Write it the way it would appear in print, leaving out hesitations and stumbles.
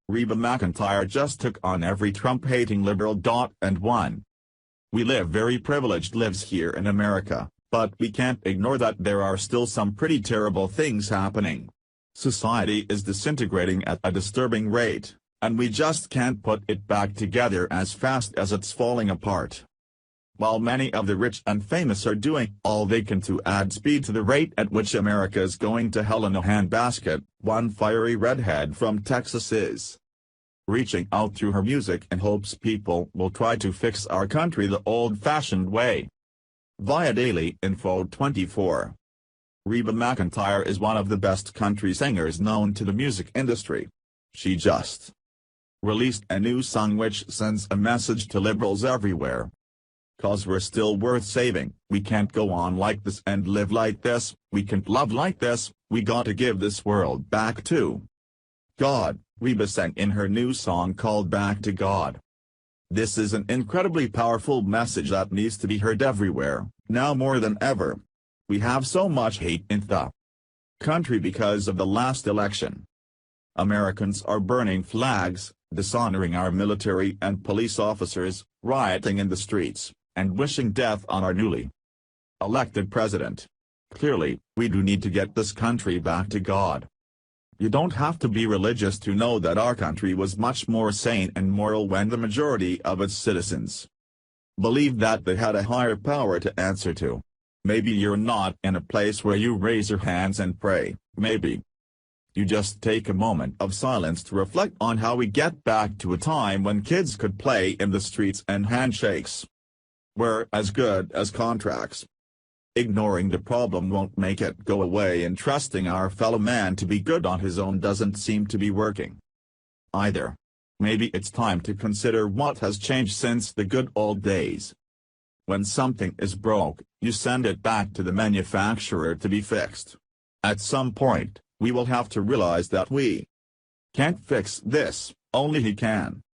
Reba McEntire just took on every Trump-hating liberal. And won. We live very privileged lives here in America, but we can't ignore that there are still some pretty terrible things happening. Society is disintegrating at a disturbing rate, and we just can't put it back together as fast as it's falling apart. While many of the rich and famous are doing all they can to add speed to the rate at which America is going to hell in a handbasket, one fiery redhead from Texas is reaching out through her music and hopes people will try to fix our country the old-fashioned way. Via Daily Info 24. Reba McEntire is one of the best country singers known to the music industry. She just released a new song which sends a message to liberals everywhere. "'Cause we're still worth saving, we can't go on like this and live like this, we can't love like this, we gotta give this world back to God," Reba sang in her new song called Back to God. This is an incredibly powerful message that needs to be heard everywhere, now more than ever. We have so much hate in the country because of the last election. Americans are burning flags, dishonoring our military and police officers, rioting in the streets, and wishing death on our newly elected president. Clearly, we do need to get this country back to God. You don't have to be religious to know that our country was much more sane and moral when the majority of its citizens believed that they had a higher power to answer to. Maybe you're not in a place where you raise your hands and pray, maybe you just take a moment of silence to reflect on how we get back to a time when kids could play in the streets and handshakes were as good as contracts. Ignoring the problem won't make it go away, and trusting our fellow man to be good on his own doesn't seem to be working either. Maybe it's time to consider what has changed since the good old days. When something is broke, you send it back to the manufacturer to be fixed. At some point, we will have to realize that we can't fix this, only he can.